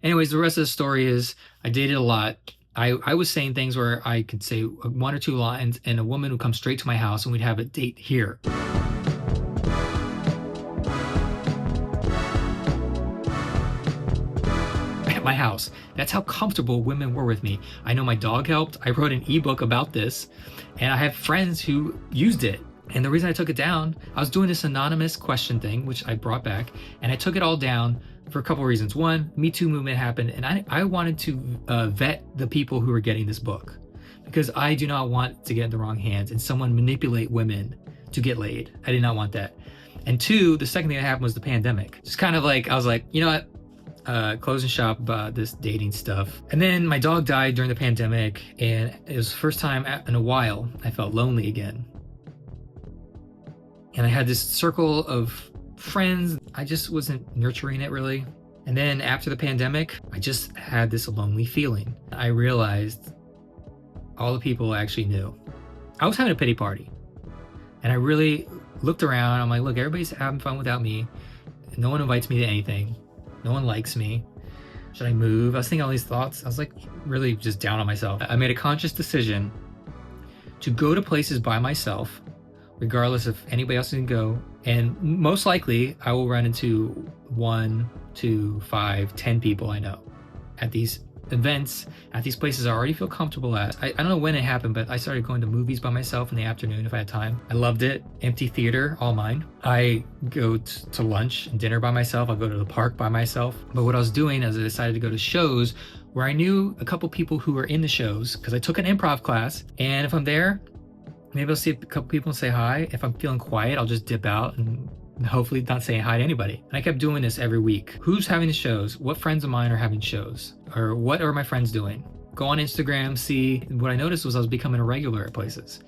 Anyways, the rest of the story is I dated a lot. I was saying things where I could say one or two lines and a woman would come straight to my house and we'd have a date here at my house. That's how comfortable women were with me. I know my dog helped. I wrote an ebook about this and I have friends who used it. And the reason I took it down, I was doing this anonymous question thing, which I brought back, and I took it all down for a couple of reasons. One, Me Too movement happened, and I wanted to vet the people who were getting this book because I do not want to get in the wrong hands and someone manipulate women to get laid. I did not want that. And two, the second thing that happened was the pandemic. Just kind of like, I was like, you know what? Closing shop about this dating stuff. And then my dog died during the pandemic, and it was the first time in a while I felt lonely again. And I had this circle of friends. I just wasn't nurturing it really. And then after the pandemic, I just had this lonely feeling. I realized all the people I actually knew. I was having a pity party. And I really looked around. I'm like, look, everybody's having fun without me. No one invites me to anything. No one likes me. Should I move? I was thinking all these thoughts. I was like really just down on myself. I made a conscious decision to go to places by myself regardless if anybody else can go. And most likely I will run into 1, 2, 5, 10 people I know at these events, at these places I already feel comfortable at. I don't know when it happened, but I started going to movies by myself in the afternoon if I had time. I loved it. Empty theater, all mine. I go to lunch and dinner by myself. I'll go to the park by myself. But what I was doing is I decided to go to shows where I knew a couple people who were in the shows because I took an improv class. And if I'm there, maybe I'll see a couple people and say hi. If I'm feeling quiet, I'll just dip out and hopefully not saying hi to anybody. And I kept doing this every week. Who's having the shows? What friends of mine are having shows? Or what are my friends doing? Go on Instagram, see. What I noticed was I was becoming a regular at places.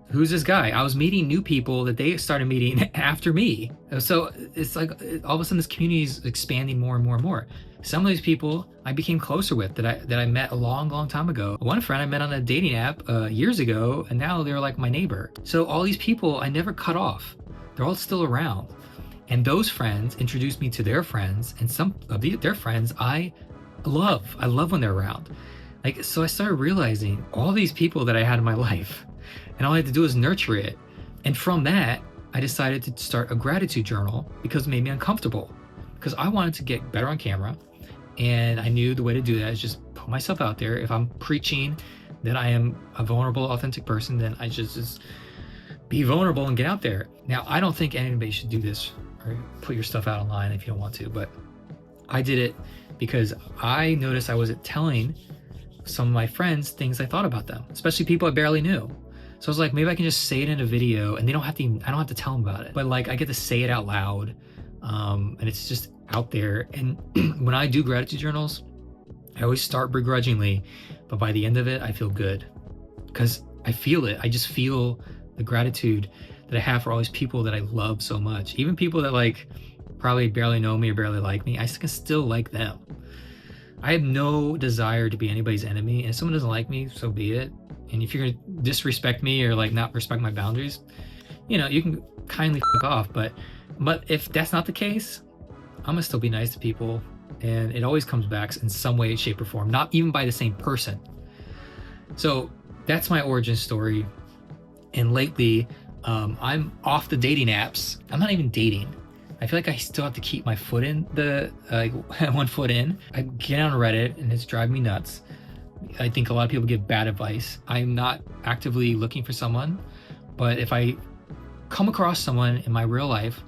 Who's this guy? I was meeting new people that they started meeting after me. So it's like all of a sudden this community is expanding more and more and more. Some of these people I became closer with that I met a long time ago. One friend I met on a dating app years ago, and now they're like my neighbor. So all these people I never cut off. They're all still around. And those friends introduced me to their friends, and some of their friends I love. I love when they're around. So I started realizing all these people that I had in my life, and all I had to do was nurture it. And from that, I decided to start a gratitude journal because it made me uncomfortable. Because I wanted to get better on camera. And I knew the way to do that is just put myself out there. If I'm preaching that I am a vulnerable, authentic person, then I just be vulnerable and get out there. Now, I don't think anybody should do this or put your stuff out online if you don't want to, but I did it because I noticed I wasn't telling some of my friends things I thought about them, especially people I barely knew. So I was like, maybe I can just say it in a video and I don't have to tell them about it. But I get to say it out loud. And it's just out there. And when I do gratitude journals, I always start begrudgingly, but by the end of it, I feel good because I feel it. I just feel the gratitude that I have for all these people that I love so much. Even people that probably barely know me or barely like me, I can still like them. I have no desire to be anybody's enemy. And if someone doesn't like me, so be it. And if you're gonna disrespect me or not respect my boundaries, you can kindly fuck off. But if that's not the case, I'm gonna still be nice to people, and it always comes back in some way, shape, or form, not even by the same person. So that's my origin story. And lately, I'm off the dating apps. I'm not even dating. I feel like I still have to keep my foot in one foot in. I get on Reddit and it's driving me nuts. I think a lot of people give bad advice. I'm not actively looking for someone, but if I come across someone in my real life,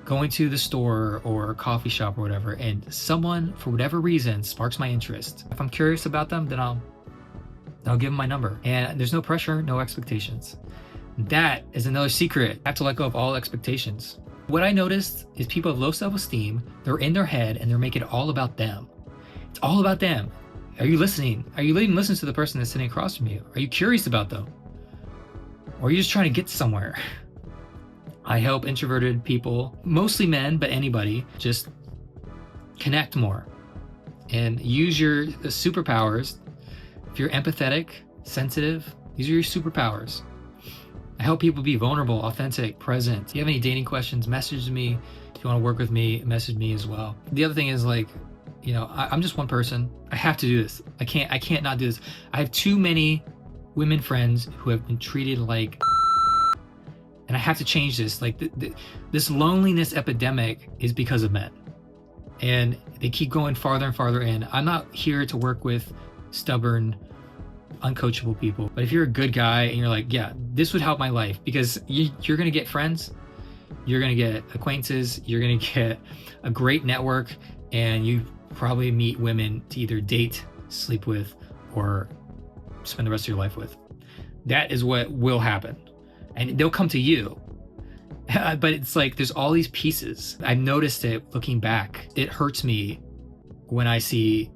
going to the store or a coffee shop or whatever, and someone for whatever reason sparks my interest, if I'm curious about them, then I'll give them my number. And there's no pressure, no expectations. That is another secret. I have to let go of all expectations. What I noticed is people have low self-esteem, they're in their head, and they're making it all about them. It's all about them. Are you listening? Are you even listening to the person that's sitting across from you? Are you curious about them? Or are you just trying to get somewhere? I help introverted people, mostly men, but anybody, just connect more and use your superpowers. If you're empathetic, sensitive, these are your superpowers. I help people be vulnerable, authentic, present. If you have any dating questions, message me. If you want to work with me, message me as well. The other thing is I'm just one person. I have to do this. I can't not do this. I have too many women friends who have been treated like, and I have to change this. Like this loneliness epidemic is because of men, and they keep going farther and farther in. I'm not here to work with stubborn, uncoachable people. But if you're a good guy and you're like, yeah, this would help my life, because you're gonna get friends, you're gonna get acquaintances, you're gonna get a great network, and you probably meet women to either date, sleep with, or spend the rest of your life with. That is what will happen. And they'll come to you. But it's like there's all these pieces. I've noticed it looking back. It hurts me when I see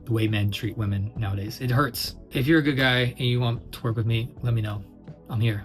the way men treat women nowadays. It hurts. If you're a good guy and you want to work with me, let me know. I'm here.